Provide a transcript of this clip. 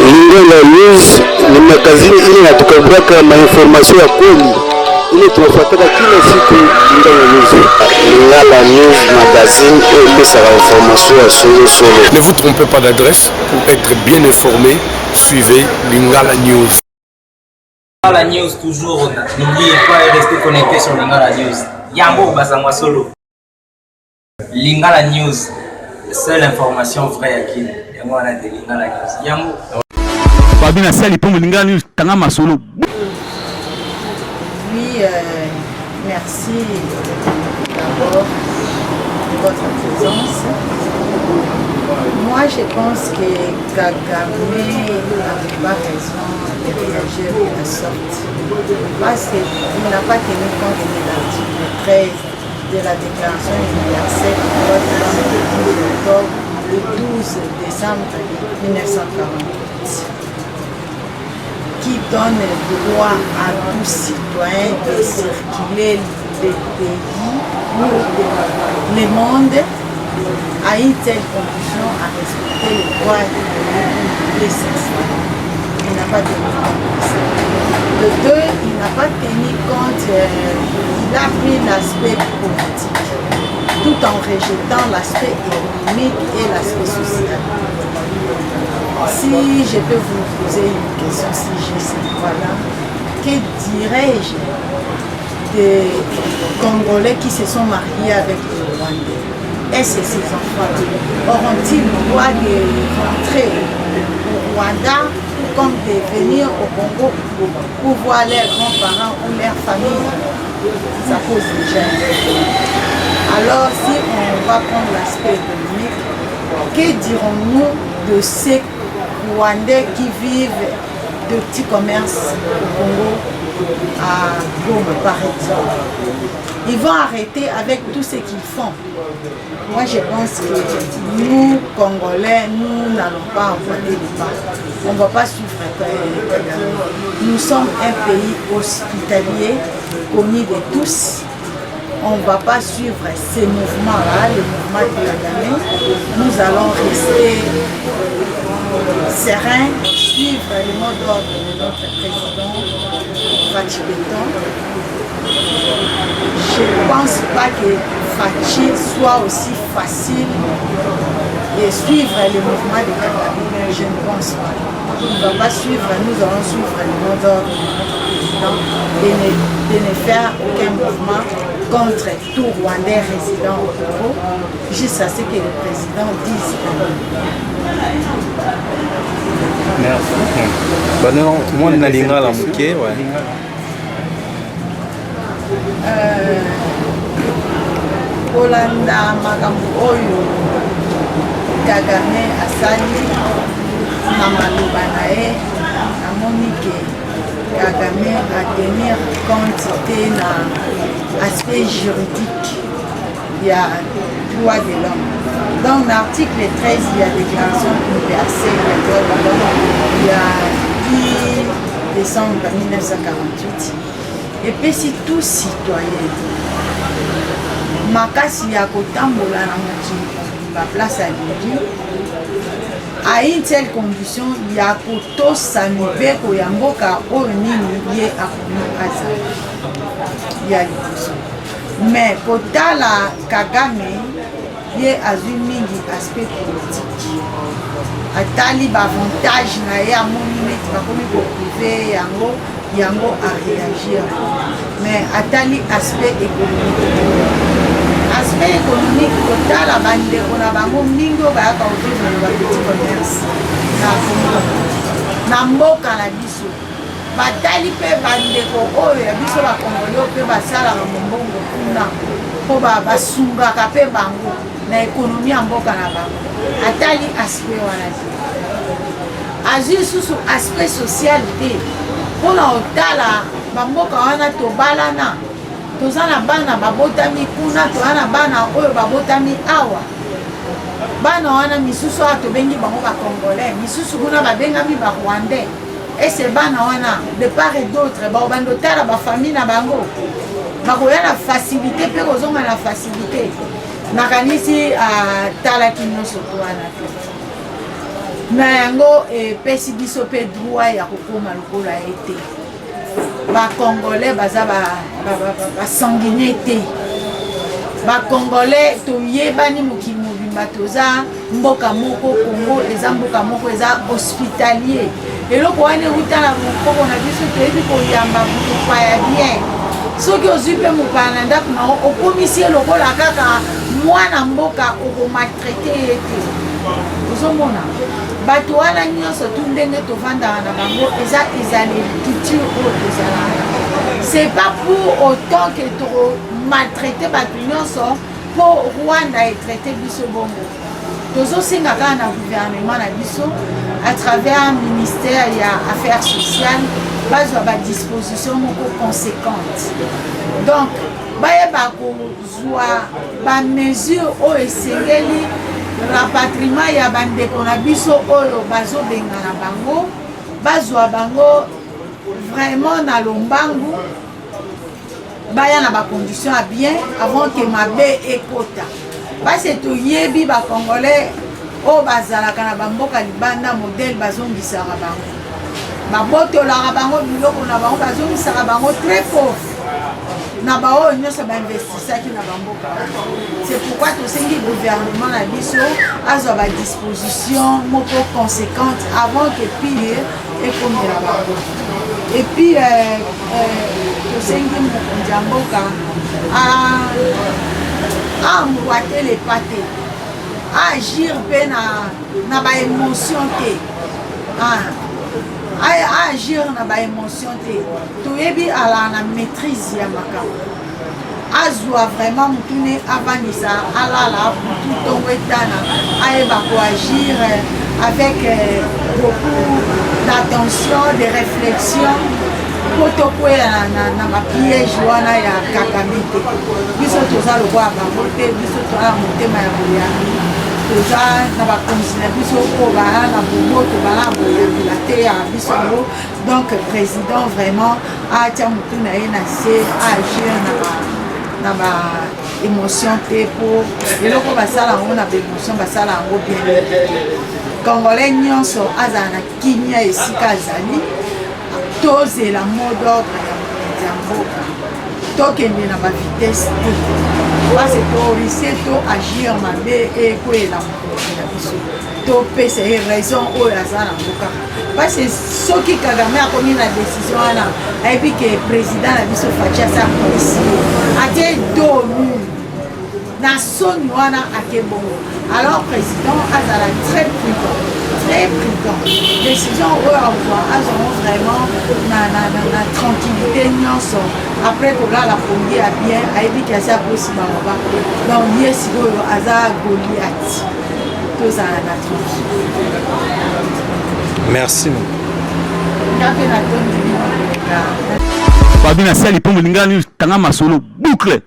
Lingala News ni magazini ili natukabraka mainformasyon ya kweli ili tunafuataka kila siku Lingala News. Lingala News magazine et ça la information à solo. Ne vous trompez pas d'adresse pour être bien informé. Suivez Lingala News. Lingala News toujours. N'oubliez pas de rester connecté sur Lingala News. Yambo Bazangwa Solo. Lingala News, seule information vraie à qui. Yambo on a de Lingala News. Yambo. Babina Sali pour Lingala News Tangama Solo. Oui, merci d'abord de votre présence. Moi, je pense que Kagame n'avait pas raison de réagir de la sorte. Parce qu'il n'a pas tenu compte de l'article 13 de la Déclaration universelle des droits de l'homme du 12 décembre 1948. Qui donne le droit à tout citoyen de circuler le pays, le monde, à une telle condition à respecter les droits de l'essentiel. Il n'a pas tenu compte de ça. De deux, il n'a pas tenu compte, il a pris l'aspect politique, tout en rejetant l'aspect économique et l'aspect social. Si je peux vous poser une question, si j'ai cette fois-là, que dirais-je des Congolais qui se sont mariés avec les Rwandais? Est-ce que ces enfants-là auront-ils le droit de rentrer au Rwanda comme de venir au Congo pour voir leurs grands-parents ou leur famille? Ça pose déjà un problème. Alors, si on va prendre l'aspect économique, que dirons-nous de ces Rwandais qui vivent de petits commerces au Congo, à Goma par exemple? Ils vont arrêter avec tout ce qu'ils font. Moi je pense que nous, Congolais, nous n'allons pas envoyer le pas. On ne va pas suivre Kagame. Nous sommes un pays hospitalier, connu de tous. On ne va pas suivre ces mouvements-là, le mouvement de Kagame. Nous allons rester serein, suivre le mot d'ordre de notre président, Fachi Beton. Je ne pense pas que Fachi soit aussi facile de suivre le mouvement de Kagame. Je ne pense pas. Il ne va pas suivre, nous allons suivre le mot d'ordre de notre président de ne faire aucun mouvement contre tout Rwandais résident au Congo, juste à ce que le président dise. Merci. Non, moi, je suis là, kolanda makambo oyo Kagame asali na maloba na ye, namoni ke Kagame a tenir compte te na aspect juridique ya droit de l'homme. Dans l'article 13, il y a déclaration universelle des droits de l'homme, il y a 10 décembre 1948. Et puis si tout citoyen makasi ya kotambola na mokili ba place alingi à une telle condition ya kotosa mibeko ya mboka oyo nini ye akomi azali ya liboso. Mais kotala Kagame ye azwi mingi aspect politique, atali bavantage na ye amoni neti bakomi koprive yango a réagir, mais atali aspect économique. Aspect économique, kotala bandeko na bango mingi oyo bayaka kovivre na bapetit commerce na Congo, na mboka na biso. Batali mpe bandeko oyo ya biso bakongolio mpe basalaka mombongo kuna mpo basungaka mpe bango na ekonomi ya mboka na bango. Atali aspect wana te, azwi lisusu aspect social te. Mpona otala bamboka wana tobalana, toza na bana babotami kuna, toza na bana oyo babotami awa. Bana wana misusu awa tobengi bango bakongolais, misusu kuna babengami barwandais. Ese bana wana de part et d'autre baobanda otala bafamille na bango bakoya na facilité mpe kozonga na facilité. Nakanisi atalaki nyonso to wana te. na yango epesi biso mpe droit ya kokoma lokola ye te. Bacongolais baza basanguine te. Bacongolais toyebani mokili mobimba toza mboka moko Congo eza mboka moko eza hospitalier. Eloko wana euta na mokoko na biso toyebi koyamba motupa ya bien. Soki ozwi mpe mopaya na ndako na okomisi ye lokola kaka mwana mboka okomaltraite ye te. Ozomona bato wana nyonso tu ndenge tovandaka na bango eza ezali culture oyo tozalaka. C'est pas pour autant que tokomaltraite bato nyonso mpo Rwanda etraite biso bongo. Tozosenga kaka na gouvernement na biso à travers ministère ya affaires sociales bazwa badisposition moko conséquente. Donc bayeba kozwa bamesure oyo esengeli rapatriement ya bandeko na biso oyo bazobenga na bango bazwa bango vraiment na lombangu baya na bacondition ya bien avant que mabe ekota. Basi toyebi bacongolais oyo bazalaka na bamboka libanda modele bazongisaka bango babotolaka bango biloko na bango bazongisaka bango très pauvre na baoyo nyonso bainvestisaki na bamboka. C'est pourquoi tosengi gouvernement na biso azwa badisposition moko conséquente avant que pire ekomela bango. Et puis tosengi mokonzi ya mboka amboite les pâtés, agir mpe na baémotion te, agir na baémotion te. Toyebi ala na maîtrise ya makambo azwa vraiment mutune avandisa alala butu ntongo etana ayeba koagir avec beaucoup d'attention, de réflexion po tokwela na bapiège wana ya Kagame te. Biso toza lokola bango te, biso toza motema ya boyami, toza na bakonzi na biso oyo bala na bomoto bala na boyambila te ya biso yango. Donc président vraiment atia motu na ye na se agir na baémotion te po eloko basala yango na baémotion basala yango bien. Congolais nyonso azala na kimia esika azali tozela mot d'ordre ya mboka tokende na bavitese te pasi torise to agir mabe ekwela mokonzi na biso topesa ye raison oyo aza na mboka pasi soki Kagame akomi na décision wana ayebi ke président na biso faci asa polisi atie donu na soni wana ake bongo. Alors président azala très prudent. Décision oyo azwa azongo vraiment na tranquillité nyonso après kolala pongi ya bien ayebi ke asi akosi bangoba. Donc ye sikoyo aza Goliath tozala na tranquille. Merci. Ngape na tondi bino. Babina sali pongo lingala ni tanga masolo boucle.